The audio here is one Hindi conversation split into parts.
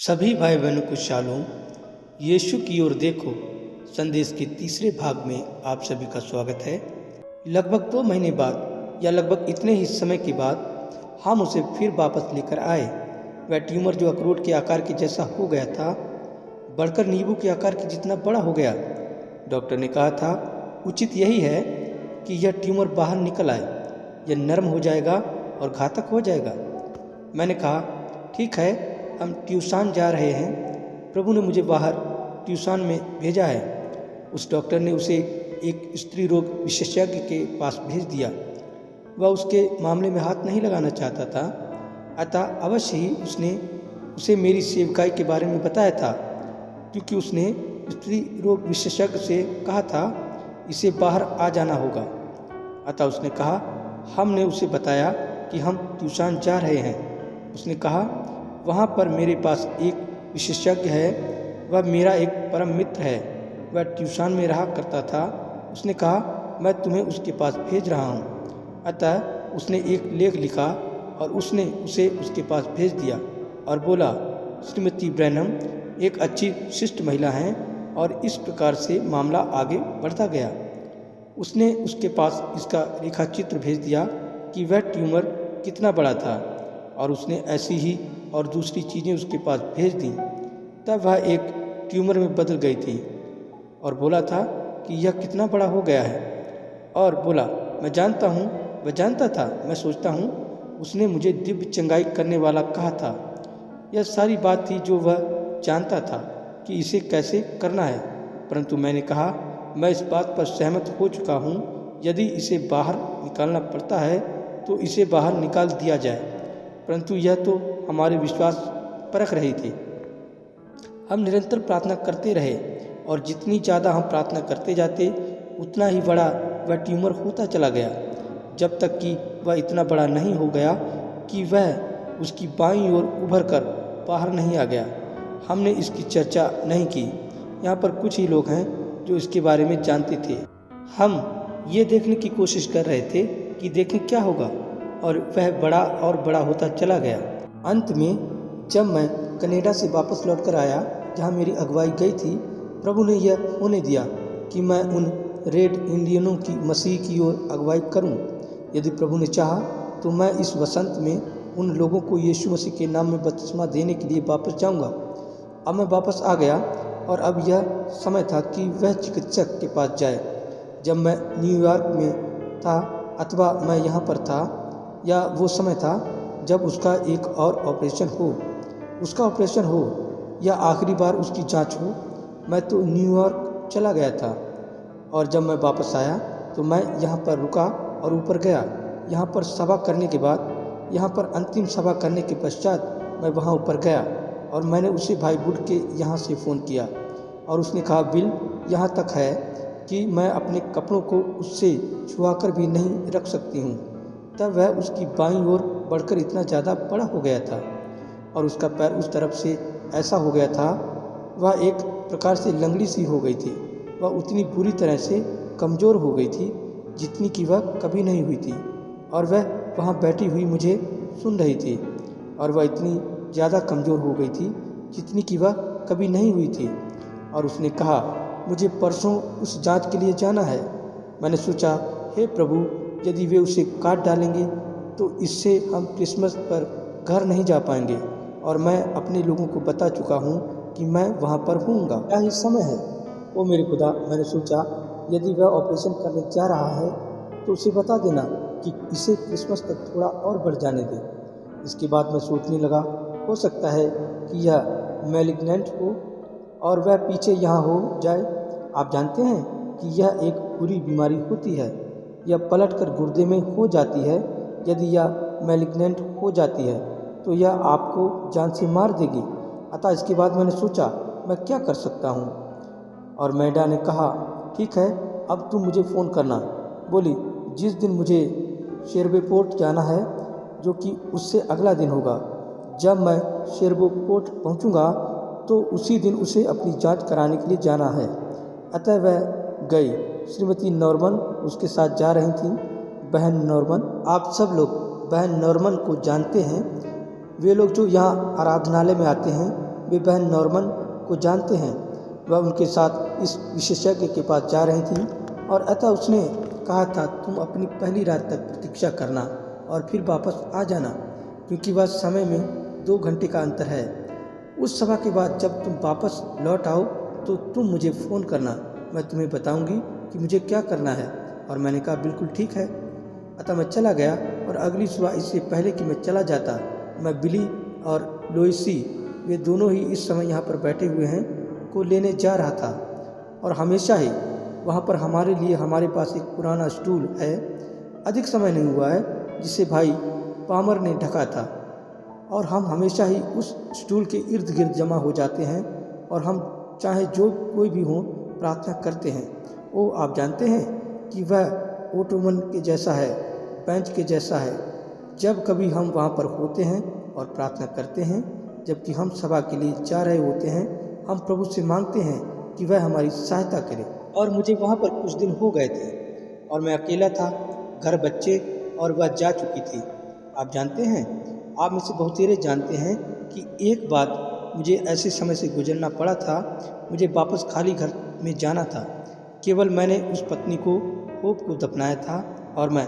सभी भाई बहनों को शालोम। यीशु की ओर देखो संदेश के तीसरे भाग में आप सभी का स्वागत है। लगभग 2 महीने बाद या लगभग इतने ही समय के बाद हम उसे फिर वापस लेकर आए। वह ट्यूमर जो अखरोट के आकार के जैसा हो गया था, बढ़कर नींबू के आकार के जितना बड़ा हो गया। डॉक्टर ने कहा था उचित यही है कि यह ट्यूमर बाहर निकल आए, यह नरम हो जाएगा और घातक हो जाएगा। मैंने कहा ठीक है, हम ट्यूसान जा रहे हैं। प्रभु ने मुझे बाहर ट्यूसान में भेजा है। उस डॉक्टर ने उसे एक स्त्री रोग विशेषज्ञ के पास भेज दिया। वह उसके मामले में हाथ नहीं लगाना चाहता था, अतः अवश्य ही उसने उसे मेरी सेवकाई के बारे में बताया था, क्योंकि उसने स्त्री रोग विशेषज्ञ से कहा था इसे बाहर आ जाना होगा। अतः उसने कहा, हमने उसे बताया कि हम ट्यूसान जा रहे हैं। उसने कहा वहाँ पर मेरे पास एक विशेषज्ञ है, वह मेरा एक परम मित्र है, वह ट्यूशन में रहा करता था। उसने कहा मैं तुम्हें उसके पास भेज रहा हूँ। अतः उसने एक लेख लिखा और उसने उसे उसके पास भेज दिया और बोला श्रीमती ब्रैनम एक अच्छी शिष्ट महिला हैं। और इस प्रकार से मामला आगे बढ़ता गया। उसने उसके पास इसका रेखाचित्र भेज दिया कि वह ट्यूमर कितना बड़ा था, और उसने ऐसी ही और दूसरी चीज़ें उसके पास भेज दी। तब वह एक ट्यूमर में बदल गई थी और बोला था कि यह कितना बड़ा हो गया है। और बोला मैं जानता हूँ, वह जानता था। मैं सोचता हूँ उसने मुझे दिव्य चंगाई करने वाला कहा था। यह सारी बात थी जो वह जानता था कि इसे कैसे करना है। परंतु मैंने कहा मैं इस बात पर सहमत हो चुका हूँ, यदि इसे बाहर निकालना पड़ता है तो इसे बाहर निकाल दिया जाए। परंतु यह तो हमारे विश्वास परख रही थी। हम निरंतर प्रार्थना करते रहे, और जितनी ज़्यादा हम प्रार्थना करते जाते उतना ही बड़ा वह ट्यूमर होता चला गया, जब तक कि वह इतना बड़ा नहीं हो गया कि वह उसकी बाईं ओर उभर कर बाहर नहीं आ गया। हमने इसकी चर्चा नहीं की। यहाँ पर कुछ ही लोग हैं जो इसके बारे में जानते थे। हम ये देखने की कोशिश कर रहे थे कि देखें क्या होगा, और वह बड़ा और बड़ा होता चला गया। अंत में जब मैं कनाडा से वापस लौटकर आया, जहाँ मेरी अगुवाई गई थी, प्रभु ने यह होने दिया कि मैं उन रेड इंडियनों की मसीह की ओर अगुवाई करूं। यदि प्रभु ने चाहा तो मैं इस वसंत में उन लोगों को यीशु मसीह के नाम में बपतिस्मा देने के लिए वापस जाऊंगा। अब मैं वापस आ गया, और अब यह समय था कि वह चिकित्सक के पास जाए। जब मैं न्यूयॉर्क में था, अथवा मैं यहाँ पर था, या वो समय था जब उसका एक और ऑपरेशन हो, या आखिरी बार उसकी जांच हो, मैं तो न्यूयॉर्क चला गया था। और जब मैं वापस आया तो मैं यहाँ पर रुका और ऊपर गया। यहाँ पर सभा करने के बाद, यहाँ पर अंतिम सभा करने के पश्चात मैं वहाँ ऊपर गया, और मैंने उसे भाई बुड के यहाँ से फ़ोन किया, और उसने कहा बिल यहाँ तक है कि मैं अपने कपड़ों को उससे छुआकर भी नहीं रख सकती हूँ। तब वह उसकी बाईं ओर बढ़कर इतना ज़्यादा बड़ा हो गया था, और उसका पैर उस तरफ से ऐसा हो गया था, वह एक प्रकार से लंगड़ी सी हो गई थी। वह उतनी बुरी तरह से कमज़ोर हो गई थी जितनी कि वह कभी नहीं हुई थी। और वह वहाँ बैठी हुई मुझे सुन रही थी, और वह इतनी ज़्यादा कमज़ोर हो गई थी जितनी कि वह कभी नहीं हुई थी। और उसने कहा मुझे परसों उस जांच के लिए जाना है। मैंने सोचा हे प्रभु, यदि वे उसे काट डालेंगे तो इससे हम क्रिसमस पर घर नहीं जा पाएंगे, और मैं अपने लोगों को बता चुका हूँ कि मैं वहाँ पर होऊंगा। क्या ही समय है। ओ मेरे खुदा, मैंने सोचा यदि वह ऑपरेशन करने जा रहा है तो उसे बता देना कि इसे क्रिसमस तक थोड़ा और बढ़ जाने दे। इसके बाद मैं सोचने लगा हो सकता है कि यह मैलिग्नेंट हो और वह पीछे यहाँ हो जाए। आप जानते हैं कि यह एक बुरी बीमारी होती है, यह पलटकर गुर्दे में हो जाती है। यदि यह मैलिग्नेंट हो जाती है तो यह आपको जान से मार देगी। अतः इसके बाद मैंने सोचा मैं क्या कर सकता हूँ, और मैडा ने कहा ठीक है, अब तुम मुझे फ़ोन करना। बोली जिस दिन मुझे शेरवेपोर्ट जाना है, जो कि उससे अगला दिन होगा। जब मैं शेरवेपोर्ट पहुँचूँगा तो उसी दिन उसे अपनी जांच कराने के लिए जाना है। अतः वह गई। श्रीमती नॉर्मन उसके साथ जा रही थी। बहन नॉर्मन, आप सब लोग बहन नॉर्मन को जानते हैं। वे लोग जो यहाँ आराधनालय में आते हैं, वे बहन नॉर्मन को जानते हैं। वह उनके साथ इस विशेषज्ञ के पास जा रही थी और अतः उसने कहा था तुम अपनी पहली रात तक प्रतीक्षा करना और फिर वापस आ जाना, क्योंकि वह समय में 2 घंटे का अंतर है। उस सभा के बाद जब तुम वापस लौट आओ तो तुम मुझे फ़ोन करना, मैं तुम्हें बताऊंगी कि मुझे क्या करना है। और मैंने कहा बिल्कुल ठीक है। अतः मैं चला गया और अगली सुबह इससे पहले कि मैं चला जाता, मैं बिली और लोइसी, वे दोनों ही इस समय यहाँ पर बैठे हुए हैं, को लेने जा रहा था। और हमेशा ही वहाँ पर हमारे लिए हमारे पास एक पुराना स्टूल है, अधिक समय नहीं हुआ है, जिसे भाई पामर ने ढका था, और हम हमेशा ही उस स्टूल के इर्द गिर्द जमा हो जाते हैं और हम चाहे जो कोई भी हो प्रार्थना करते हैं। ओ आप जानते हैं कि वह ओटोमन के जैसा है, बेंच के जैसा है। जब कभी हम वहाँ पर होते हैं और प्रार्थना करते हैं, जबकि हम सभा के लिए जा रहे होते हैं, हम प्रभु से मांगते हैं कि वह हमारी सहायता करे। और मुझे वहाँ पर कुछ दिन हो गए थे और मैं अकेला था, घर बच्चे, और वह जा चुकी थी। आप जानते हैं, आप में से बहुतेरे जानते हैं कि एक बात मुझे ऐसे समय से गुजरना पड़ा था। मुझे वापस खाली घर में जाना था। केवल मैंने उस पत्नी को, होप को दफनाया था और मैं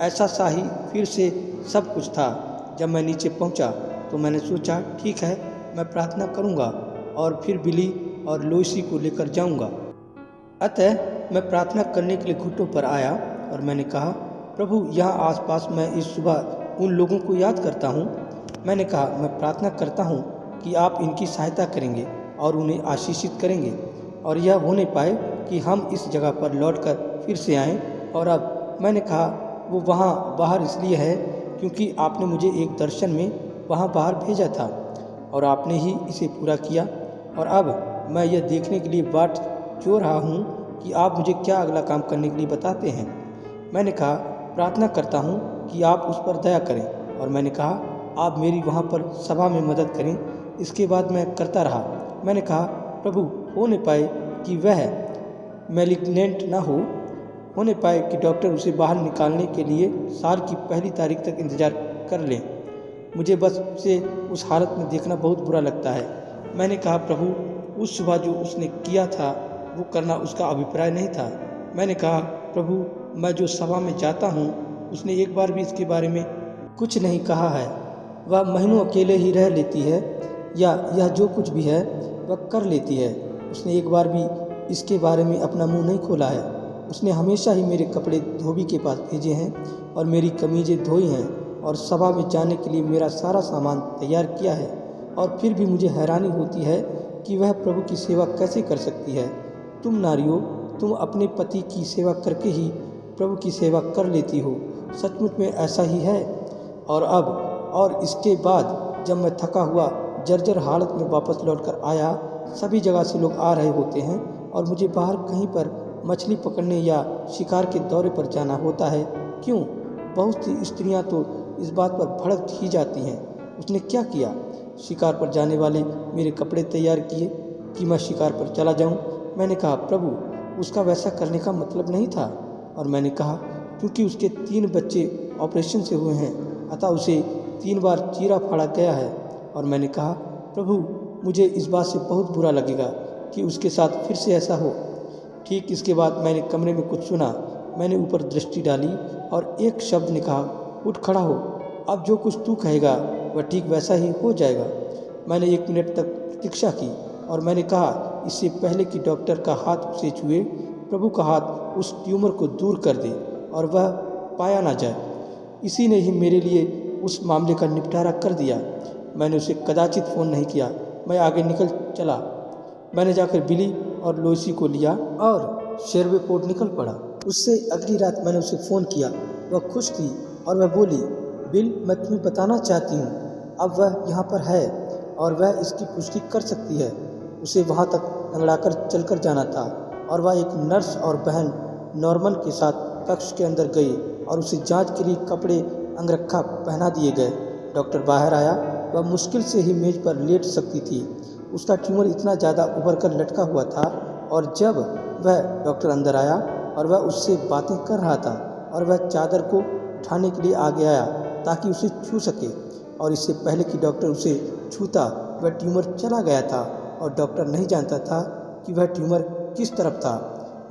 ऐसा सा ही फिर से सब कुछ था। जब मैं नीचे पहुंचा तो मैंने सोचा ठीक है, मैं प्रार्थना करूंगा और फिर बिली और लोइसी को लेकर जाऊंगा। अतः मैं प्रार्थना करने के लिए घुटनों पर आया और मैंने कहा प्रभु, यहाँ आसपास मैं इस सुबह उन लोगों को याद करता हूँ। मैंने कहा मैं प्रार्थना करता हूँ कि आप इनकी सहायता करेंगे और उन्हें आशीषित करेंगे और यह होने पाए कि हम इस जगह पर लौटकर फिर से आएं। और अब मैंने कहा वो वहाँ बाहर इसलिए है क्योंकि आपने मुझे एक दर्शन में वहाँ बाहर भेजा था और आपने ही इसे पूरा किया। और अब मैं यह देखने के लिए बाट जोह रहा हूँ कि आप मुझे क्या अगला काम करने के लिए बताते हैं। मैंने कहा प्रार्थना करता हूँ कि आप उस पर दया करें, और मैंने कहा आप मेरी वहाँ पर सभा में मदद करें। इसके बाद मैं करता रहा। मैंने कहा प्रभु, हो न पाए कि वह मैलिग्नेंट ना होने पाए कि डॉक्टर उसे बाहर निकालने के लिए साल की पहली तारीख तक इंतज़ार कर लें। मुझे बस उसे उस हालत में देखना बहुत बुरा लगता है। मैंने कहा प्रभु, उस सुबह जो उसने किया था वो करना उसका अभिप्राय नहीं था। मैंने कहा प्रभु, मैं जो सभा में जाता हूँ उसने एक बार भी इसके बारे में कुछ नहीं कहा है। वह महीनों अकेले ही रह लेती है, या यह जो कुछ भी है वह कर लेती है। उसने एक बार भी इसके बारे में अपना मुंह नहीं खोला है। उसने हमेशा ही मेरे कपड़े धोबी के पास भेजे हैं और मेरी कमीज़ें धोई हैं और सभा में जाने के लिए मेरा सारा सामान तैयार किया है। और फिर भी मुझे हैरानी होती है कि वह प्रभु की सेवा कैसे कर सकती है। तुम नारियों, तुम अपने पति की सेवा करके ही प्रभु की सेवा कर लेती हो। सचमुच में ऐसा ही है। और इसके बाद जब मैं थका हुआ जर्जर हालत में वापस लौटकर आया, सभी जगह से लोग आ रहे होते हैं और मुझे बाहर कहीं पर मछली पकड़ने या शिकार के दौरे पर जाना होता है। क्यों? बहुत सी स्त्रियां तो इस बात पर भड़क ही जाती हैं। उसने क्या किया? शिकार पर जाने वाले मेरे कपड़े तैयार किए कि मैं शिकार पर चला जाऊं। मैंने कहा प्रभु, उसका वैसा करने का मतलब नहीं था। और मैंने कहा क्योंकि उसके 3 बच्चे ऑपरेशन से हुए हैं, अतः उसे 3 बार चीरा फाड़ा गया है। और मैंने कहा प्रभु, मुझे इस बात से बहुत बुरा लगेगा कि उसके साथ फिर से ऐसा हो। ठीक इसके बाद मैंने कमरे में कुछ सुना। मैंने ऊपर दृष्टि डाली और एक शब्द ने कहा, उठ खड़ा हो, अब जो कुछ तू कहेगा वह ठीक वैसा ही हो जाएगा। मैंने 1 मिनट तक प्रतीक्षा की और मैंने कहा इससे पहले कि डॉक्टर का हाथ उसे छुए, प्रभु का हाथ उस ट्यूमर को दूर कर दे और वह पाया ना जाए। इसी ने ही मेरे लिए उस मामले का निपटारा कर दिया। मैंने उसे कदाचित फ़ोन नहीं किया। मैं आगे निकल चला। मैंने जाकर बिली और लोइसी को लिया और शेरवेपोर्ट निकल पड़ा। उससे अगली रात मैंने उसे फ़ोन किया। वह खुश थी और वह बोली, बिल, मैं तुम्हें बताना चाहती हूँ, अब वह यहाँ पर है और वह इसकी पुष्टि कर सकती है। उसे वहाँ तक लंगड़ाकर चलकर जाना था और वह एक नर्स और बहन नॉर्मन के साथ कक्ष के अंदर गई और उसे जांच के लिए कपड़े अंगरखा पहना दिए गए। डॉक्टर बाहर आया। वह मुश्किल से ही मेज पर लेट सकती थी। उसका ट्यूमर इतना ज़्यादा उभर कर लटका हुआ था। और जब वह डॉक्टर अंदर आया और वह उससे बातें कर रहा था और वह चादर को उठाने के लिए आगे आया ताकि उसे छू सके, और इससे पहले कि डॉक्टर उसे छूता वह ट्यूमर चला गया था और डॉक्टर नहीं जानता था कि वह ट्यूमर किस तरफ था।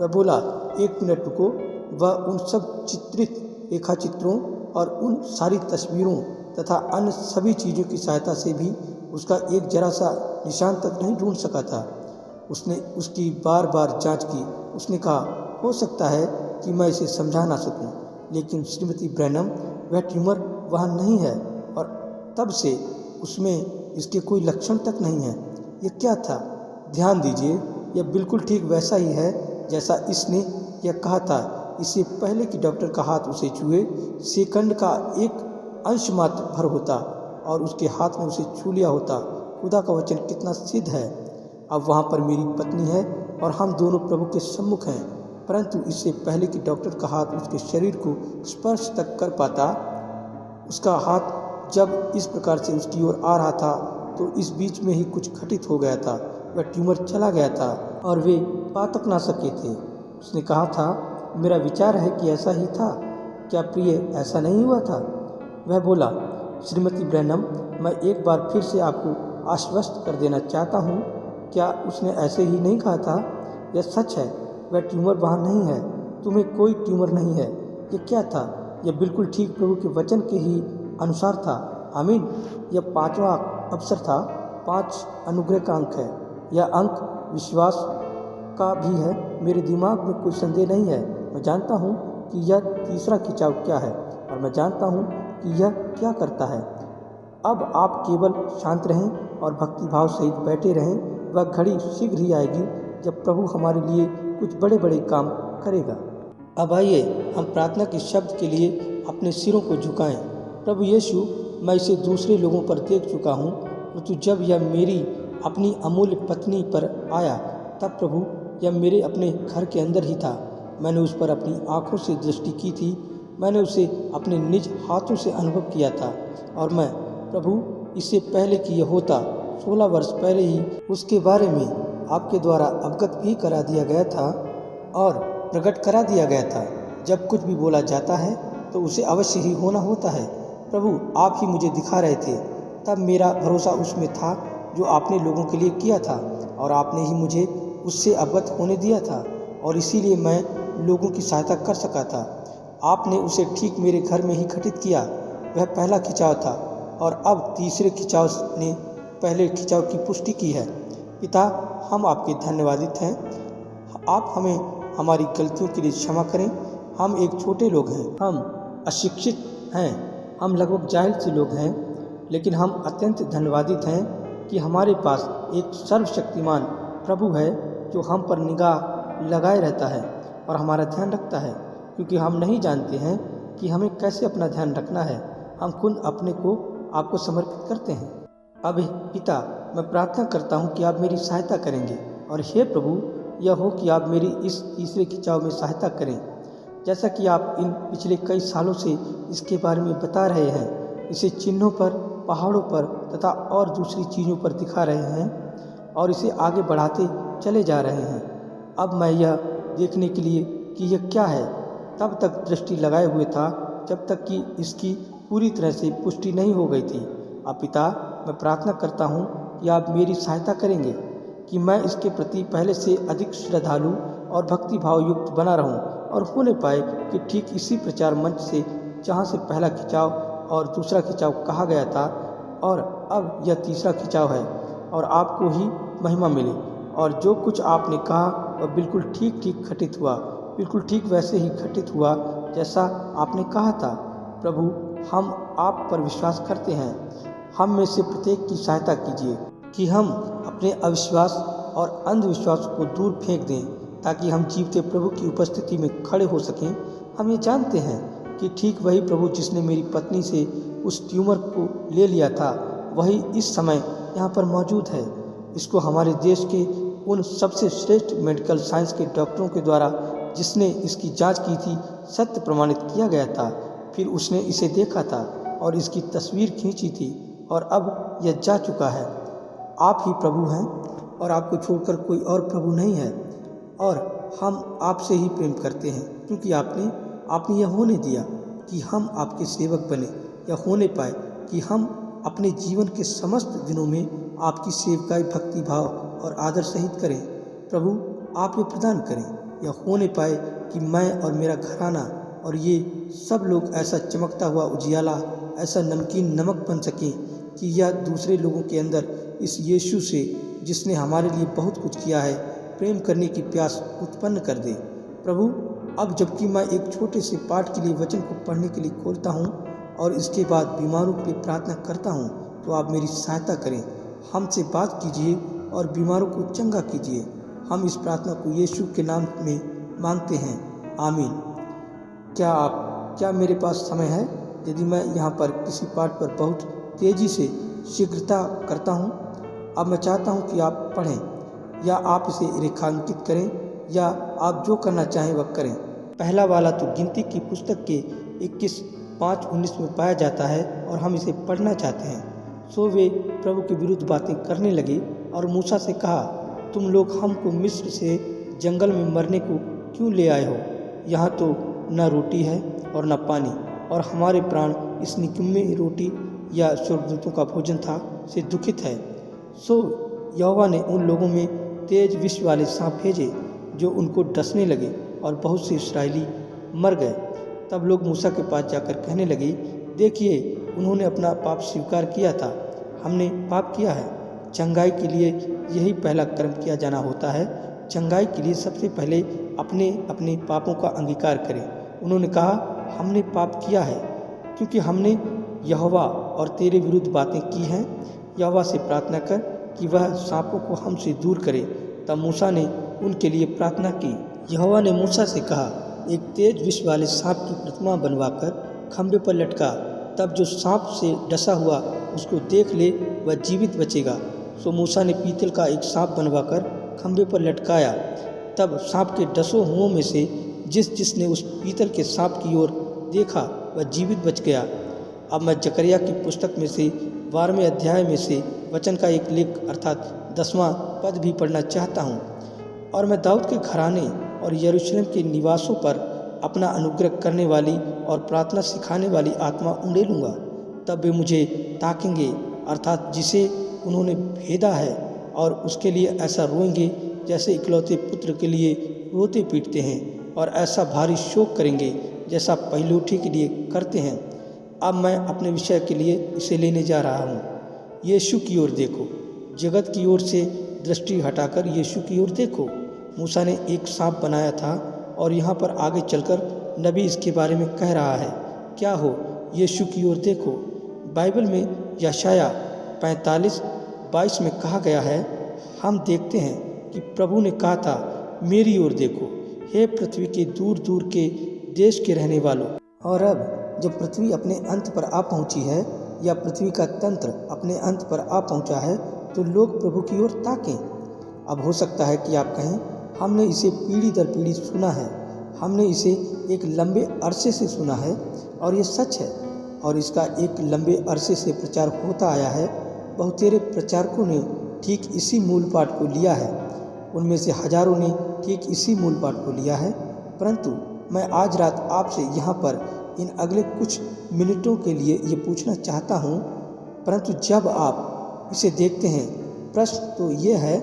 वह बोला, 1 मिनट रुको। वह उन सब चित्रित रेखा चित्रों और उन सारी तस्वीरों तथा अन्य सभी चीज़ों की सहायता से भी उसका एक जरा सा निशान तक नहीं ढूंढ सका था। उसने उसकी बार बार जांच की। उसने कहा, हो सकता है कि मैं इसे समझा ना सकूं, लेकिन श्रीमती ब्रैनम, वह ट्यूमर वहाँ नहीं है और तब से उसमें इसके कोई लक्षण तक नहीं है। ये क्या था? ध्यान दीजिए, यह बिल्कुल ठीक वैसा ही है जैसा इसने यह कहा था। इससे पहले कि डॉक्टर का हाथ उसे छुए, सेकंड का एक अंश मात्र भर होता और उसके हाथ में उसे छू लिया होता। खुदा का वचन कितना सिद्ध है। अब वहाँ पर मेरी पत्नी है और हम दोनों प्रभु के सम्मुख हैं, परंतु इससे पहले कि डॉक्टर का हाथ उसके शरीर को स्पर्श तक कर पाता, उसका हाथ जब इस प्रकार से उसकी ओर आ रहा था तो इस बीच में ही कुछ घटित हो गया था। वह ट्यूमर चला गया था और वे पा तक ना सके थे। उसने कहा था, मेरा विचार है कि ऐसा ही था। क्या प्रिय, ऐसा नहीं हुआ था? वह बोला, श्रीमती ब्रैनम, मैं एक बार फिर से आपको आश्वस्त कर देना चाहता हूँ। क्या उसने ऐसे ही नहीं कहा था? यह सच है, वह ट्यूमर वहाँ नहीं है। तुम्हें कोई ट्यूमर नहीं है। ये क्या था? यह बिल्कुल ठीक प्रभु के वचन के ही अनुसार था। आमीन। यह 5वां अवसर था। 5 अनुग्रह का अंक है। यह अंक विश्वास का भी है। मेरे दिमाग में कोई संदेह नहीं है। मैं जानता हूँ कि यह तीसरा खिंचाव क्या है और मैं जानता हूँ कि यह क्या करता है। अब आप केवल शांत रहें और भक्तिभाव सहित बैठे रहें। वह घड़ी शीघ्र ही आएगी जब प्रभु हमारे लिए कुछ बड़े बड़े काम करेगा। अब आइए हम प्रार्थना के शब्द के लिए अपने सिरों को झुकाएं। प्रभु यीशु, मैं इसे दूसरे लोगों पर देख चुका हूँ, परंतु जब यह मेरी अपनी अमूल्य पत्नी पर आया तब प्रभु यह मेरे अपने घर के अंदर ही था। मैंने उस पर अपनी आँखों से दृष्टि की थी। मैंने उसे अपने निज हाथों से अनुभव किया था और मैं प्रभु, इससे पहले कि यह होता 16 वर्ष पहले ही उसके बारे में आपके द्वारा अवगत भी करा दिया गया था और प्रकट करा दिया गया था। जब कुछ भी बोला जाता है तो उसे अवश्य ही होना होता है। प्रभु, आप ही मुझे दिखा रहे थे। तब मेरा भरोसा उसमें था जो आपने लोगों के लिए किया था और आपने ही मुझे उससे अवगत होने दिया था और इसीलिए मैं लोगों की सहायता कर सका था। आपने उसे ठीक मेरे घर में ही घटित किया। वह पहला खिंचाव था और अब तीसरे खिंचाव ने पहले खिंचाव की पुष्टि की है। पिता, हम आपके धन्यवादित हैं। आप हमें हमारी गलतियों के लिए क्षमा करें। हम एक छोटे लोग हैं, हम अशिक्षित हैं, हम लगभग जाहिल से लोग हैं, लेकिन हम अत्यंत धन्यवादित हैं कि हमारे पास एक सर्वशक्तिमान प्रभु है जो हम पर निगाह लगाए रहता है और हमारा ध्यान रखता है, क्योंकि हम नहीं जानते हैं कि हमें कैसे अपना ध्यान रखना है। हम खुद अपने को आपको समर्पित करते हैं। अब पिता, मैं प्रार्थना करता हूँ कि आप मेरी सहायता करेंगे और हे प्रभु, यह हो कि आप मेरी इस तीसरे खिंचाव में सहायता करें। जैसा कि आप इन पिछले कई सालों से इसके बारे में बता रहे हैं, इसे चिन्हों पर, पहाड़ों पर तथा और दूसरी चीज़ों पर दिखा रहे हैं और इसे आगे बढ़ाते चले जा रहे हैं। अब मैं यह देखने के लिए कि यह क्या है तब तक दृष्टि लगाए हुए था जब तक कि इसकी पूरी तरह से पुष्टि नहीं हो गई थी। अब पिता, मैं प्रार्थना करता हूँ कि आप मेरी सहायता करेंगे कि मैं इसके प्रति पहले से अधिक श्रद्धालु और भक्तिभाव युक्त बना रहूँ और होने पाए कि ठीक इसी प्रचार मंच से जहाँ से पहला खिंचाव और दूसरा खिंचाव कहा गया था और अब यह तीसरा खिंचाव है और आपको ही महिमा मिले और जो कुछ आपने कहा वह बिल्कुल ठीक ठीक घटित हुआ, बिल्कुल ठीक वैसे ही घटित हुआ जैसा आपने कहा था। प्रभु, हम आप पर विश्वास करते हैं। हम में से प्रत्येक की सहायता कीजिए कि हम अपने अविश्वास और अंधविश्वास को दूर फेंक दें ताकि हम जीवते प्रभु की उपस्थिति में खड़े हो सकें। हम ये जानते हैं कि ठीक वही प्रभु जिसने मेरी पत्नी से उस ट्यूमर को ले लिया था, वही इस समय यहाँ पर मौजूद है। इसको हमारे देश के उन सबसे श्रेष्ठ मेडिकल साइंस के डॉक्टरों के द्वारा जिसने इसकी जांच की थी सत्य प्रमाणित किया गया था। फिर उसने इसे देखा था और इसकी तस्वीर खींची थी और अब यह जा चुका है। आप ही प्रभु हैं और आपको छोड़कर कोई और प्रभु नहीं है और हम आपसे ही प्रेम करते हैं क्योंकि आपने यह होने दिया कि हम आपके सेवक बने, यह होने पाए कि हम अपने जीवन के समस्त दिनों में आपकी सेवकाई भक्ति भाव और आदर सहित करें। प्रभु, आप ये प्रदान करें, यह होने पाए कि मैं और मेरा घराना और ये सब लोग ऐसा चमकता हुआ उजियाला, ऐसा नमकीन नमक बन सकें कि यह दूसरे लोगों के अंदर इस यीशु से, जिसने हमारे लिए बहुत कुछ किया है, प्रेम करने की प्यास उत्पन्न कर दे। प्रभु, अब जबकि मैं एक छोटे से पाठ के लिए वचन को पढ़ने के लिए खोलता हूँ और इसके बाद बीमारों के लिए प्रार्थना करता हूँ, तो आप मेरी सहायता करें, हमसे बात कीजिए और बीमारों को चंगा कीजिए। हम इस प्रार्थना को यीशु के नाम में मांगते हैं, आमीन। क्या मेरे पास समय है? यदि मैं यहाँ पर किसी पाठ पर बहुत तेज़ी से शीघ्रता करता हूँ, अब मैं चाहता हूँ कि आप पढ़ें या आप इसे रेखांकित करें या आप जो करना चाहें वह करें। पहला वाला तो गिनती की पुस्तक के 21:5-19 में पाया जाता है और हम इसे पढ़ना चाहते हैं। सो वे प्रभु के विरुद्ध बातें करने लगे और मूसा से कहा, तुम लोग हमको मिस्र से जंगल में मरने को क्यों ले आए हो? यहाँ तो न रोटी है और न पानी, और हमारे प्राण इस निकम्मे रोटी या स्वर्गदूतों का भोजन था से दुखित है। सो यहोवा ने उन लोगों में तेज विष वाले सांप भेजे जो उनको डसने लगे और बहुत से इस्राएली मर गए। तब लोग मूसा के पास जाकर कहने लगे, देखिए, उन्होंने अपना पाप स्वीकार किया था, हमने पाप किया है। चंगाई के लिए यही पहला कर्म किया जाना होता है। चंगाई के लिए सबसे पहले अपने अपने पापों का अंगीकार करें। उन्होंने कहा, हमने पाप किया है क्योंकि हमने यहोवा और तेरे विरुद्ध बातें की हैं। यहोवा से प्रार्थना कर कि वह सांपों को हमसे दूर करे। तब मूसा ने उनके लिए प्रार्थना की। यहोवा ने मूसा से कहा, एक तेज विष वाले सांप की प्रतिमा बनवाकर खंभे पर लटका, तब जो सांप से डसा हुआ उसको देख ले वह जीवित बचेगा। सो मूसा ने पीतल का एक सांप बनवाकर खंभे पर लटकाया। तब सांप के डसों हुओं में से जिसने उस पीतल के सांप की ओर देखा वह जीवित बच गया। अब मैं जकरिया की पुस्तक में से 12वें अध्याय में से वचन का एक लेख अर्थात 10वां पद भी पढ़ना चाहता हूँ। और मैं दाऊद के घराने और यरूशलेम के निवासों पर अपना अनुग्रह करने वाली और प्रार्थना सिखाने वाली आत्मा उंडेलूँगा। तब वे मुझे ताकेंगे, अर्थात जिसे उन्होंने भेदा है, और उसके लिए ऐसा रोएंगे जैसे इकलौते पुत्र के लिए रोते पीटते हैं, और ऐसा भारी शोक करेंगे जैसा पहिलौठे के लिए करते हैं। अब मैं अपने विषय के लिए इसे लेने जा रहा हूँ। यीशु की ओर देखो, जगत की ओर से दृष्टि हटाकर यीशु की ओर देखो। मूसा ने एक सांप बनाया था और यहाँ पर आगे चलकर नबी इसके बारे में कह रहा है। क्या हो? यीशु की ओर देखो। बाइबल में यशाया 45:22 में कहा गया है, हम देखते हैं कि प्रभु ने कहा था, मेरी ओर देखो, हे पृथ्वी के दूर दूर के देश के रहने वालों। और अब जब पृथ्वी अपने अंत पर आ पहुंची है या पृथ्वी का तंत्र अपने अंत पर आ पहुंचा है, तो लोग प्रभु की ओर ताकें। अब हो सकता है कि आप कहें, हमने इसे पीढ़ी दर पीढ़ी सुना है, हमने इसे एक लंबे अरसे से सुना है, और ये सच है, और इसका एक लंबे अरसे से प्रचार होता आया है। बहुतेरे प्रचारकों ने ठीक इसी मूल पाठ को लिया है, उनमें से हजारों ने ठीक इसी मूल पाठ को लिया है। परंतु मैं आज रात आपसे यहाँ पर इन अगले कुछ मिनटों के लिए ये पूछना चाहता हूँ, परंतु जब आप इसे देखते हैं, प्रश्न तो ये है,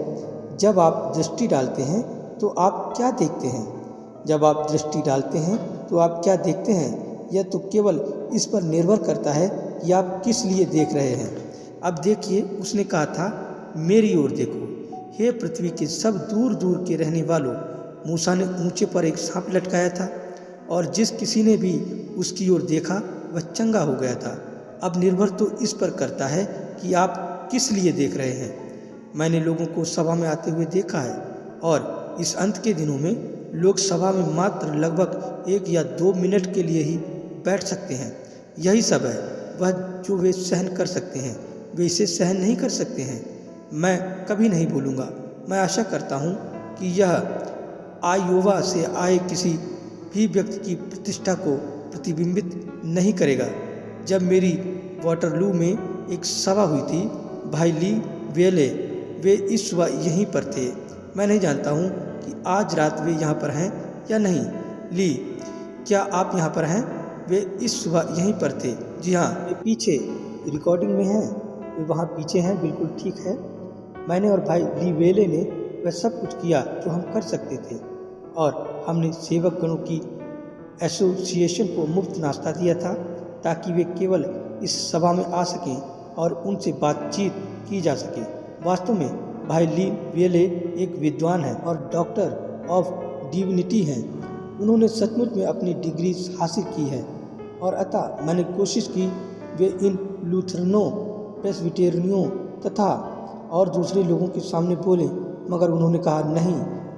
जब आप दृष्टि डालते हैं तो आप क्या देखते हैं? जब आप दृष्टि डालते हैं तो आप क्या देखते हैं? यह तो केवल इस पर निर्भर करता है कि आप किस लिए देख रहे हैं। अब देखिए, उसने कहा था, मेरी ओर देखो, हे पृथ्वी के सब दूर दूर के रहने वालों। मूसा ने ऊंचे पर एक सांप लटकाया था, और जिस किसी ने भी उसकी ओर देखा वह चंगा हो गया था। अब निर्भर तो इस पर करता है कि आप किस लिए देख रहे हैं। मैंने लोगों को सभा में आते हुए देखा है, और इस अंत के दिनों में लोग सभा में मात्र लगभग 1 या 2 मिनट के लिए ही बैठ सकते हैं। यही सब है वह जो वे सहन कर सकते हैं, वे इसे सहन नहीं कर सकते हैं। मैं कभी नहीं बोलूँगा। मैं आशा करता हूँ कि यह आयोवा से आए किसी भी व्यक्ति की प्रतिष्ठा को प्रतिबिंबित नहीं करेगा। जब मेरी वाटरलू में एक सभा हुई थी, भाई ली वेले वे इस सुबह यहीं पर थे। मैं नहीं जानता हूँ कि आज रात वे यहाँ पर हैं या नहीं। ली, क्या आप यहाँ पर हैं? वे इस सुबह यहीं पर थे। जी हाँ, वे पीछे रिकॉर्डिंग में हैं। वे वहाँ पीछे हैं, बिल्कुल ठीक है। मैंने और भाई ली वेले ने वह सब कुछ किया जो हम कर सकते थे, और हमने सेवक गणों की एसोसिएशन को मुफ्त नाश्ता दिया था ताकि वे केवल इस सभा में आ सकें और उनसे बातचीत की जा सके। वास्तव में भाई ली वेले एक विद्वान हैं और डॉक्टर ऑफ डिविनिटी हैं। उन्होंने सचमुच में अपनी डिग्री हासिल की है, और अतः मैंने कोशिश की वे इन लूथरनों, प्रेस्बिटेरियनों तथा और दूसरे लोगों के सामने बोले, मगर उन्होंने कहा नहीं,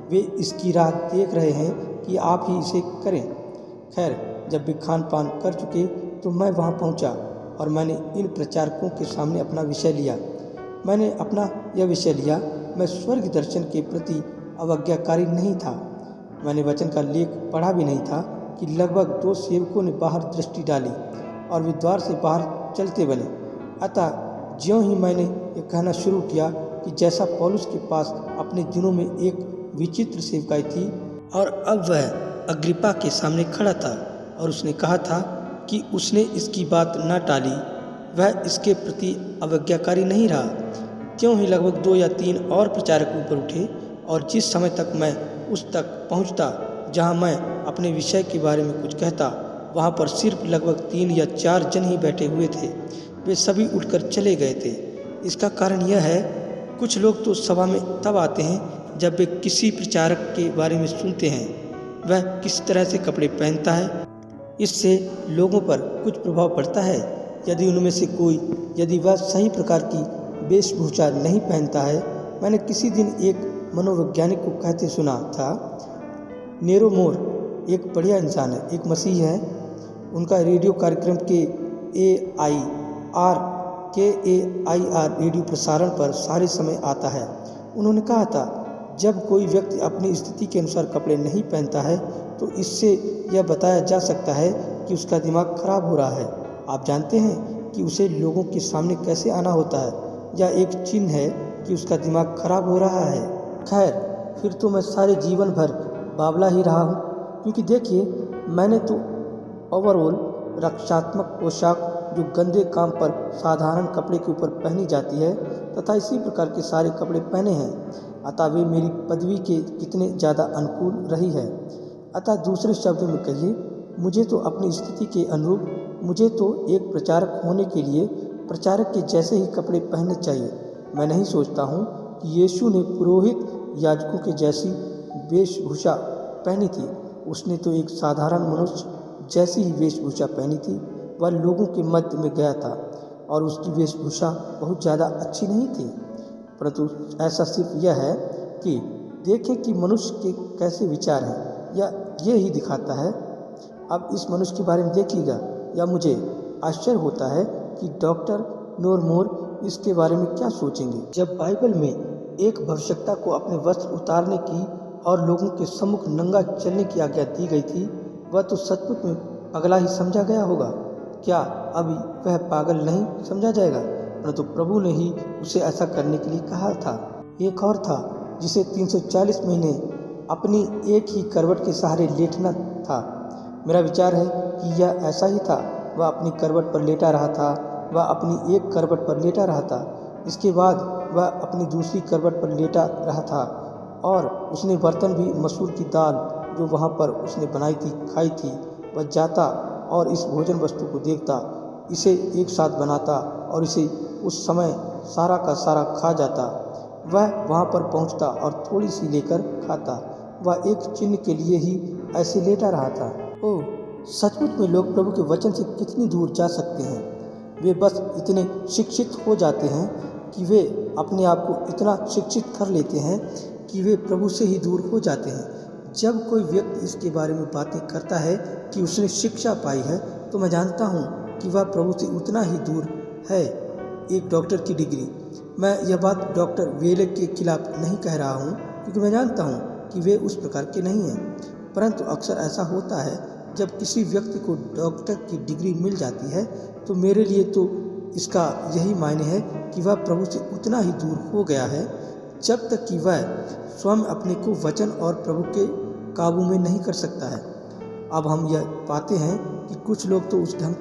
वे इसकी राह देख रहे हैं कि आप ही इसे करें। खैर, जब वे खान पान कर चुके तो मैं वहां पहुंचा और मैंने इन प्रचारकों के सामने अपना विषय लिया। मैंने अपना यह विषय लिया, मैं स्वर्ग दर्शन के प्रति अवज्ञाकारी नहीं था। मैंने वचन का लेख पढ़ा भी नहीं था कि लगभग 2 सेवकों ने बाहर दृष्टि डाली और वे द्वार से बाहर चलते बने। अतः ज्यों ही मैंने ये कहना शुरू किया कि जैसा पौलुस के पास अपने दिनों में एक विचित्र सेवकाई थी, और अब वह अग्रिप्पा के सामने खड़ा था और उसने कहा था कि उसने इसकी बात न टाली, वह इसके प्रति अवज्ञाकारी नहीं रहा। त्यों ही लगभग 2 या 3 और प्रचारक ऊपर उठे, और जिस समय तक मैं उस तक पहुंचता जहां मैं अपने विषय के बारे में कुछ कहता, वहां पर सिर्फ लगभग 3 या 4 जन ही बैठे हुए थे। वे सभी उठकर चले गए थे। इसका कारण यह है, कुछ लोग तो सभा में तब आते हैं जब वे किसी प्रचारक के बारे में सुनते हैं, वह किस तरह से कपड़े पहनता है, इससे लोगों पर कुछ प्रभाव पड़ता है। यदि उनमें से कोई, यदि वह सही प्रकार की वेशभूषा नहीं पहनता है। मैंने किसी दिन एक मनोवैज्ञानिक को कहते सुना था, नेरो मोर एक बढ़िया इंसान है, एक मसीह है। उनका रेडियो कार्यक्रम के KAIR रेडियो प्रसारण पर सारे समय आता है। उन्होंने कहा था, जब कोई व्यक्ति अपनी स्थिति के अनुसार कपड़े नहीं पहनता है तो इससे यह बताया जा सकता है कि उसका दिमाग खराब हो रहा है। आप जानते हैं कि उसे लोगों के सामने कैसे आना होता है, यह एक चिन्ह है कि उसका दिमाग खराब हो रहा है। खैर, फिर तो मैं सारे जीवन भर बावला ही रहा हूँ, क्योंकि देखिए, मैंने तो ओवरऑल रक्षात्मक पोशाक जो गंदे काम पर साधारण कपड़े के ऊपर पहनी जाती है तथा इसी प्रकार के सारे कपड़े पहने हैं। अतः वे मेरी पदवी के कितने ज़्यादा अनुकूल रही है। अतः दूसरे शब्दों में कहिए, मुझे तो अपनी स्थिति के अनुरूप, मुझे तो एक प्रचारक होने के लिए प्रचारक के जैसे ही कपड़े पहनने चाहिए। मैं नहीं सोचता हूँ कि यीशु ने पुरोहित याजकों के जैसी वेशभूषा पहनी थी। उसने तो एक साधारण मनुष्य जैसी ही वेशभूषा पहनी थी। वह लोगों के मध्य में गया था और उसकी वेशभूषा बहुत ज़्यादा अच्छी नहीं थी, परंतु ऐसा सिर्फ यह है कि देखें कि मनुष्य के कैसे विचार हैं, या ये ही दिखाता है। अब इस मनुष्य के बारे में देखिएगा, या मुझे आश्चर्य होता है कि डॉक्टर नोरमोर इसके बारे में क्या सोचेंगे। जब बाइबल में एक भविष्यवक्ता को अपने वस्त्र उतारने की और लोगों के सम्मुख नंगा चलने की आज्ञा दी गई थी, वह तो सचमुच में पगला ही समझा गया होगा। क्या अभी वह पागल नहीं समझा जाएगा? परंतु प्रभु ने ही उसे ऐसा करने के लिए कहा था। एक और था जिसे 340 महीने अपनी एक ही करवट के सहारे लेटना था। मेरा विचार है कि यह ऐसा ही था। वह अपनी करवट पर लेटा रहा था, वह अपनी एक करवट पर लेटा रहा था, इसके बाद वह अपनी दूसरी करवट पर लेटा रहा था, और उसने बर्तन भी मसूर की दाल जो वहाँ पर उसने बनाई थी खाई थी। वह जाता और इस भोजन वस्तु को देखता, इसे एक साथ बनाता और इसे उस समय सारा का सारा खा जाता। वह वहाँ पर पहुँचता और थोड़ी सी लेकर खाता। वह एक चिन्ह के लिए ही ऐसे लेटा रहा था। ओह, सचमुच में लोग प्रभु के वचन से कितनी दूर जा सकते हैं। वे बस इतने शिक्षित हो जाते हैं कि वे अपने आप को इतना शिक्षित कर लेते हैं कि वे प्रभु से ही दूर हो जाते हैं। जब कोई व्यक्ति इसके बारे में बातें करता है कि उसने शिक्षा पाई है, तो मैं जानता हूँ कि वह प्रभु से उतना ही दूर है। एक डॉक्टर की डिग्री, मैं यह बात डॉक्टर वेले के खिलाफ नहीं कह रहा हूँ, क्योंकि मैं जानता हूँ कि वे उस प्रकार के नहीं हैं। परंतु अक्सर ऐसा होता है, जब किसी व्यक्ति को डॉक्टर की डिग्री मिल जाती है, तो मेरे लिए तो इसका यही मायने है कि वह प्रभु से उतना ही दूर हो गया है जब तक कि वह स्वयं अपने को वचन और प्रभु के काबू में नहीं कर सकता है। अब हम यह पाते हैं कि कुछ लोग तो उस ढंग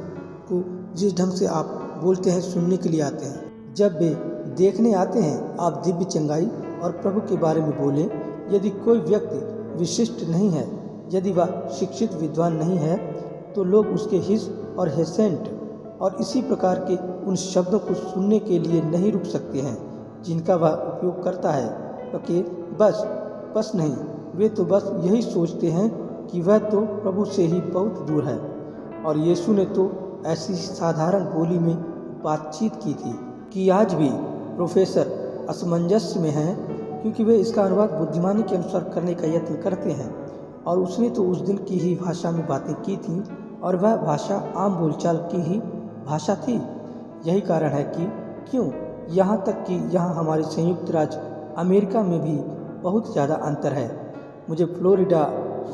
को, जिस ढंग से आप बोलते हैं, सुनने के लिए आते हैं। जब वे देखने आते हैं आप दिव्य चंगाई और प्रभु के बारे में बोलें। यदि कोई व्यक्ति विशिष्ट नहीं है, यदि वह शिक्षित विद्वान नहीं है, तो लोग उसके हिस और हेसेंट और इसी प्रकार के उन शब्दों को सुनने के लिए नहीं रुक सकते हैं जिनका वह उपयोग करता है, क्योंकि बस नहीं, वे तो बस यही सोचते हैं कि वह तो प्रभु से ही बहुत दूर है। और यीशु ने तो ऐसी साधारण बोली में बातचीत की थी कि आज भी प्रोफेसर असमंजस में हैं, क्योंकि वे इसका अनुवाद बुद्धिमानी के अनुसार करने का यत्न करते हैं। और उसने तो उस दिन की ही भाषा में बातें की थी और वह भाषा आम बोलचाल की ही भाषा थी। यही कारण है कि क्यों यहाँ तक कि यहाँ हमारे संयुक्त राज्य अमेरिका में भी बहुत ज़्यादा अंतर है। मुझे फ्लोरिडा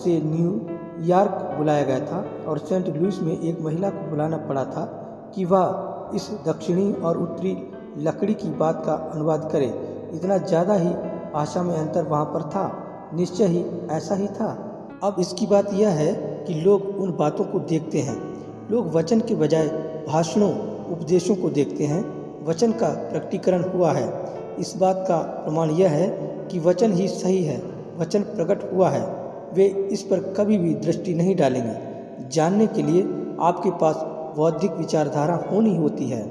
से न्यूयॉर्क बुलाया गया था और सेंट लुइस में एक महिला को बुलाना पड़ा था कि वह इस दक्षिणी और उत्तरी लकड़ी की बात का अनुवाद करे। इतना ज़्यादा ही भाषा में अंतर वहाँ पर था। निश्चय ही ऐसा ही था। अब इसकी बात यह है कि लोग उन बातों को देखते हैं। लोग वचन के बजाय भाषणों उपदेशों को देखते हैं। वचन का प्रकटीकरण हुआ है। इस बात का प्रमाण यह है कि वचन ही सही है, वचन प्रकट हुआ है। वे इस पर कभी भी दृष्टि नहीं डालेंगे। जानने के लिए आपके पास बौद्धिक विचारधारा होनी होती है।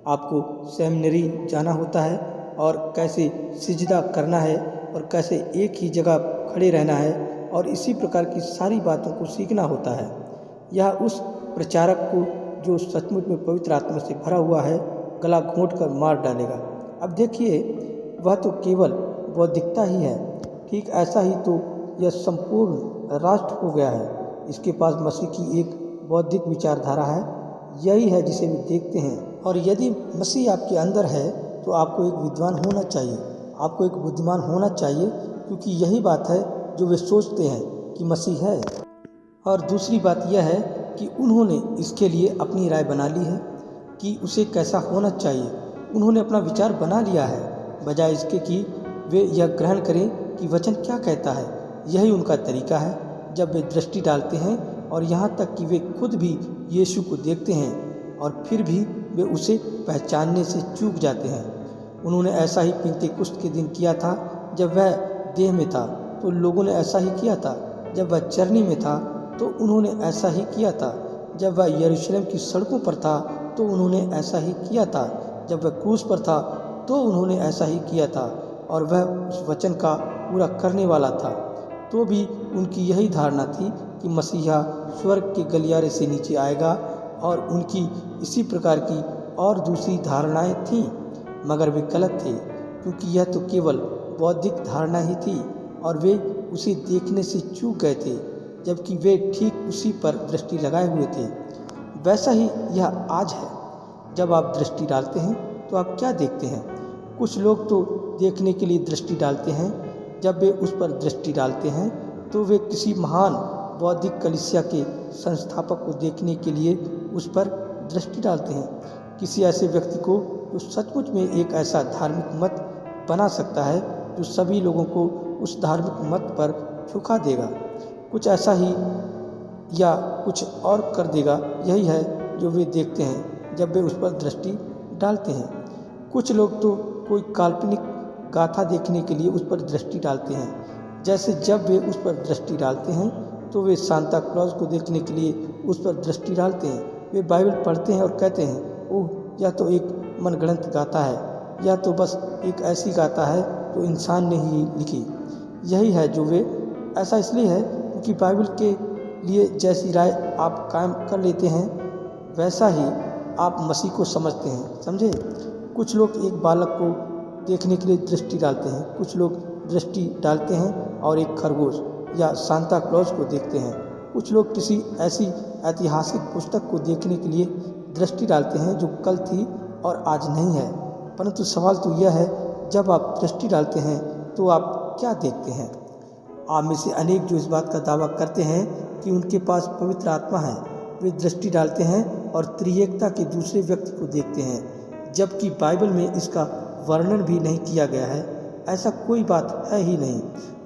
आपको सेमिनरी जाना होता है और कैसे सिजदा करना है और कैसे एक ही जगह खड़े रहना है और इसी प्रकार की सारी बातों को सीखना होता है। यह उस प्रचारक को जो सचमुच में पवित्र आत्मा से भरा हुआ है गला घोंटकर मार डालेगा। अब देखिए, वह तो केवल बौद्धिकता ही है। ठीक ऐसा ही तो यह संपूर्ण राष्ट्र हो गया है। इसके पास मसीह की एक बौद्धिक विचारधारा है। यही है जिसे वे देखते हैं। और यदि मसीह आपके अंदर है तो आपको एक विद्वान होना चाहिए, आपको एक बुद्धिमान होना चाहिए, क्योंकि यही बात है जो वे सोचते हैं कि मसीह है। और दूसरी बात यह है कि उन्होंने इसके लिए अपनी राय बना ली है कि उसे कैसा होना चाहिए। उन्होंने अपना विचार बना लिया है, बजाय इसके कि वे यह ग्रहण करें कि वचन क्या कहता है। यही उनका तरीका है। जब वे दृष्टि डालते हैं और यहाँ तक कि वे खुद भी यीशु को देखते हैं और फिर भी वे उसे पहचानने से चूक जाते हैं। उन्होंने ऐसा ही पिंतेकुस्त के दिन किया था। जब वह देह में था तो लोगों ने ऐसा ही किया था। जब वह चरनी में था तो उन्होंने ऐसा ही किया था। जब वह यरूशलेम की सड़कों पर था तो उन्होंने ऐसा ही किया था। जब वह क्रूस पर था तो उन्होंने ऐसा ही किया था। और वह उस वचन का पूरा करने वाला था। तो भी उनकी यही धारणा थी कि मसीहा स्वर्ग के गलियारे से नीचे आएगा और उनकी इसी प्रकार की और दूसरी धारणाएं थीं, मगर वे गलत थे, क्योंकि यह तो केवल बौद्धिक धारणा ही थी और वे उसे देखने से चूक गए थे, जबकि वे ठीक उसी पर दृष्टि लगाए हुए थे। वैसा ही यह आज है। जब आप दृष्टि डालते हैं तो आप क्या देखते हैं? कुछ लोग तो देखने के लिए दृष्टि डालते हैं। जब वे उस पर दृष्टि डालते हैं तो वे किसी महान बौद्धिक कलीसिया के संस्थापक को देखने के लिए उस पर दृष्टि डालते हैं। किसी ऐसे व्यक्ति को जो सचमुच में एक ऐसा धार्मिक मत बना सकता है जो सभी लोगों को उस धार्मिक मत पर झुका देगा, कुछ ऐसा ही या कुछ और कर देगा। यही है जो वे देखते हैं जब वे उस पर दृष्टि डालते हैं। कुछ लोग तो कोई काल्पनिक गाथा देखने के लिए उस पर दृष्टि डालते हैं। जैसे जब वे उस पर दृष्टि डालते हैं तो वे सांता क्लॉज को देखने के लिए उस पर दृष्टि डालते हैं। वे बाइबल पढ़ते हैं और कहते हैं, ओह, यह तो एक मनगढ़ंत गाथा है, यह तो बस एक ऐसी गाथा है जो इंसान ने ही लिखी। यही है जो वे ऐसा इसलिए है क्योंकि बाइबल के लिए जैसी राय आप कायम कर लेते हैं वैसा ही आप मसीह को समझते हैं। समझे? कुछ लोग एक बालक को देखने के लिए दृष्टि डालते हैं, कुछ लोग दृष्टि डालते हैं और एक खरगोश या सांता क्लॉज को देखते हैं। कुछ लोग किसी ऐसी ऐतिहासिक पुस्तक को देखने के लिए दृष्टि डालते हैं जो कल थी और आज नहीं है। परंतु सवाल तो यह है, जब आप दृष्टि डालते हैं तो आप क्या देखते हैं? आप में से अनेक जो इस बात का दावा करते हैं कि उनके पास पवित्र आत्मा है, वे दृष्टि डालते हैं और त्रिएकता के दूसरे व्यक्ति को देखते हैं, जबकि बाइबल में इसका वर्णन भी नहीं किया गया है। ऐसा कोई बात है ही नहीं।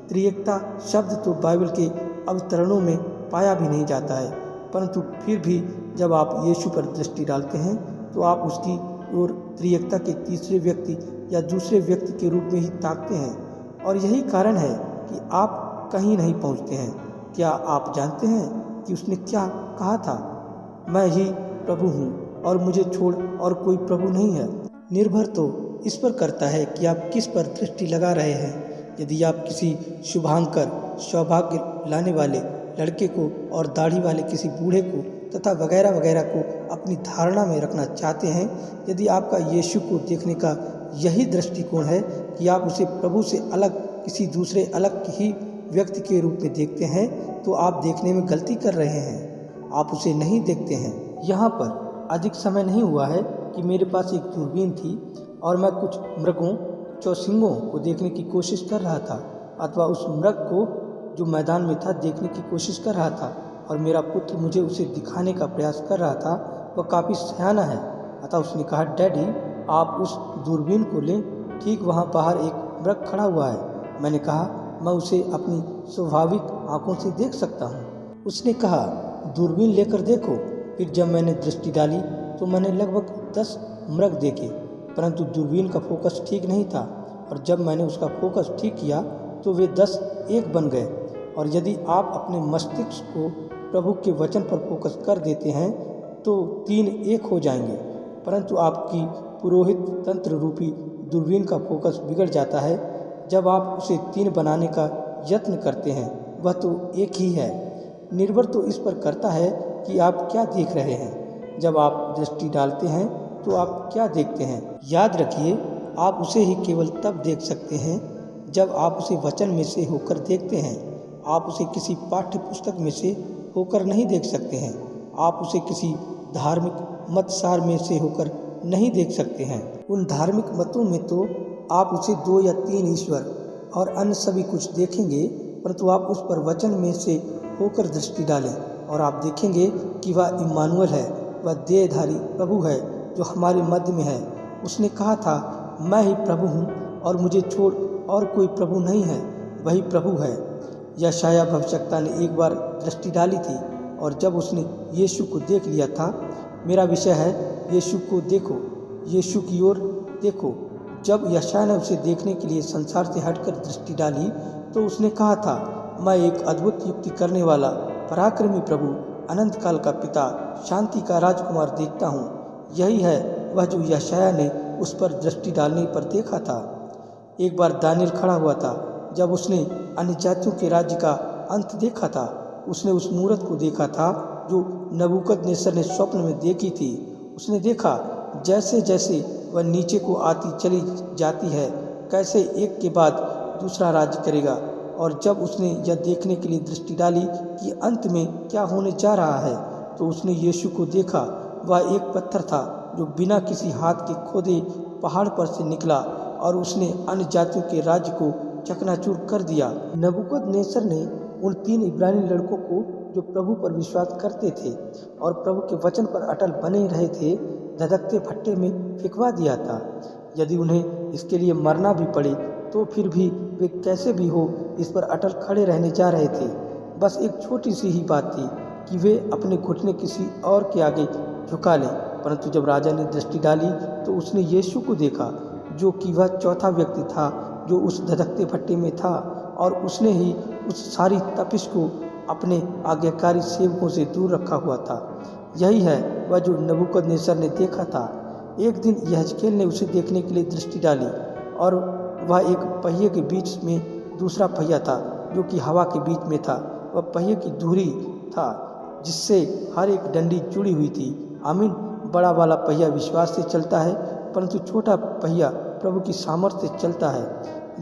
त्रिएकता शब्द तो बाइबल के अवतरणों में पाया भी नहीं जाता है। परंतु फिर भी जब आप यीशु पर दृष्टि डालते हैं तो आप उसकी ओर त्रिएकता के तीसरे व्यक्ति या दूसरे व्यक्ति के रूप में ही ताकते हैं और यही कारण है कि आप कहीं नहीं पहुंचते हैं। क्या आप जानते हैं कि उसने क्या कहा था? मैं ही प्रभु हूँ और मुझे छोड़ और कोई प्रभु नहीं है। निर्भर तो इस पर करता है कि आप किस पर दृष्टि लगा रहे हैं। यदि आप किसी शुभांकर, सौभाग्य लाने वाले लड़के को और दाढ़ी वाले किसी बूढ़े को तथा वगैरह वगैरह को अपनी धारणा में रखना चाहते हैं, यदि आपका यीशु को देखने का यही दृष्टिकोण है कि आप उसे प्रभु से अलग किसी दूसरे अलग ही व्यक्ति के रूप में देखते हैं, तो आप देखने में गलती कर रहे हैं। आप उसे नहीं देखते हैं। यहाँ पर अधिक समय नहीं हुआ है कि मेरे पास एक दूरबीन थी और मैं कुछ मृगों, चौसिंगों को देखने की कोशिश कर रहा था, अथवा उस मृग को जो मैदान में था देखने की कोशिश कर रहा था, और मेरा पुत्र मुझे उसे दिखाने का प्रयास कर रहा था। वह काफ़ी सयाना है, अतः उसने कहा, डैडी आप उस दूरबीन को लें, ठीक वहाँ बाहर एक मृग खड़ा हुआ है। मैंने कहा, मैं उसे अपनी स्वाभाविक आंखों से देख सकता हूँ। उसने कहा, दूरबीन लेकर देखो। फिर जब मैंने दृष्टि डाली तो मैंने लगभग 10 मृग देखे, परंतु दूरबीन का फोकस ठीक नहीं था, और जब मैंने उसका फोकस ठीक किया तो वे 10 एक बन गए। और यदि आप अपने मस्तिष्क को प्रभु के वचन पर फोकस कर देते हैं तो 3 एक हो जाएंगे, परंतु आपकी पुरोहित तंत्र रूपी दूरबीन का फोकस बिगड़ जाता है। जब आप उसे 3 बनाने का यत्न करते हैं, वह तो एक ही है। निर्भर तो इस पर करता है कि आप क्या देख रहे हैं। जब आप दृष्टि डालते हैं तो आप क्या देखते हैं? याद रखिए, आप उसे ही केवल तब देख सकते हैं जब आप उसे वचन में से होकर देखते हैं। आप उसे किसी पाठ्य पुस्तक में से होकर नहीं देख सकते हैं। आप उसे किसी धार्मिक मतसार में से होकर नहीं देख सकते हैं। उन धार्मिक मतों में तो आप उसे 2 या 3 ईश्वर और अन्य सभी कुछ देखेंगे, परंतु आप उस पर वचन में से होकर दृष्टि डालें और आप देखेंगे कि वह इम्मानुएल है, वह देहधारी प्रभु है जो हमारे मध्य में है। उसने कहा था, मैं ही प्रभु हूँ और मुझे छोड़ और कोई प्रभु नहीं है, वही प्रभु है। यशायाह भविष्यवक्ता ने एक बार दृष्टि डाली थी और जब उसने यीशु को देख लिया था। मेरा विषय है, यीशु को देखो, यीशु की ओर देखो। जब यशायाह ने उसे देखने के लिए संसार से हटकर दृष्टि डाली तो उसने कहा था, मैं एक अद्भुत युक्ति करने वाला पराक्रमी प्रभु, अनंत काल का पिता, शांति का राजकुमार देखता हूँ। यही है वह जो यशायाह ने उस पर दृष्टि डालने पर देखा था। एक बार दानिएल खड़ा हुआ था जब उसने अन्य जातियों के राज्य का अंत देखा था। उसने उस मूरत को देखा था जो नबूकदनेस्सर ने स्वप्न में देखी थी। उसने देखा जैसे जैसे वह नीचे को आती चली जाती है, कैसे एक के बाद दूसरा राज्य करेगा। और जब उसने यह देखने के लिए दृष्टि डाली कि अंत में क्या होने जा रहा है, तो उसने यीशु को देखा। वह एक पत्थर था जो बिना किसी हाथ के खोदे पहाड़ पर से निकला और उसने अन्य जातियों के राज्य को चकनाचूर कर दिया। नबूकदनेस्सर ने उन 3 इब्रानी लड़कों को जो प्रभु पर विश्वास करते थे और प्रभु के वचन पर अटल बने रहे थे, धधकते भट्टे में फेंकवा दिया था। यदि उन्हें इसके लिए मरना भी पड़े तो फिर भी वे कैसे भी हो इस पर अटल खड़े रहने जा रहे थे। बस एक छोटी सी ही बात थी कि वे अपने घुटने किसी और के आगे झुका लें। परंतु जब राजा ने दृष्टि डाली तो उसने यीशु को देखा, जो कि वह चौथा व्यक्ति था जो उस धधकते भट्टे में था, और उसने ही उस सारी तपिश को अपने आज्ञाकारी सेवकों से दूर रखा हुआ था। यही है वह जो नबूकदनेस्सर ने देखा था। एक दिन यहेजकेल ने उसे देखने के लिए दृष्टि डाली और वह एक पहिए के बीच में दूसरा पहिया था जो कि हवा के बीच में था। वह पहिए की धुरी था जिससे हर एक डंडी जुड़ी हुई थी। आमीन। बड़ा वाला पहिया विश्वास से चलता है, परंतु छोटा पहिया प्रभु की सामर्थ्य से चलता है।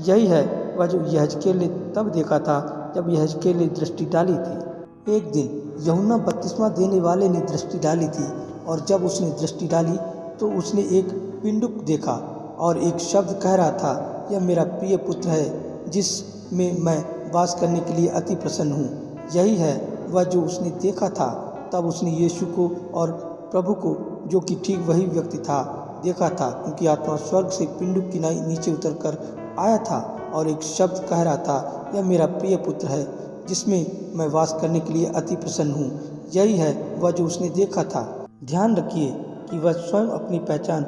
यही है वह जो यहेजकेल ने तब देखा था जब यहेजकेल ने दृष्टि डाली थी। एक दिन यूहन्ना बपतिस्मा देने वाले ने दृष्टि डाली थी और जब उसने दृष्टि डाली तो उसने एक पिंडुक देखा और एक शब्द कह रहा था, यह मेरा प्रिय पुत्र है जिसमें मैं वास करने के लिए अति प्रसन्न हूँ। यही है वह जो उसने देखा था। तब उसने यीशु को और प्रभु को, जो कि ठीक वही व्यक्ति था, देखा था, क्योंकि आत्मा स्वर्ग से पिंडुक की नीचे उतर कर आया था और एक शब्द कह रहा था, यह मेरा प्रिय पुत्र है जिसमें मैं वास करने के लिए अति प्रसन्न हूँ। यही है वह जो उसने देखा था। ध्यान रखिए कि वह स्वयं अपनी पहचान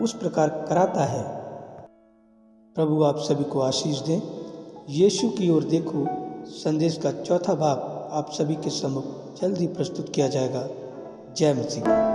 उस प्रकार कराता है। प्रभु आप सभी को आशीष दें। यीशु की ओर देखो संदेश का चौथा भाग आप सभी के सम्मुख जल्द ही प्रस्तुत किया जाएगा। जय मसीह।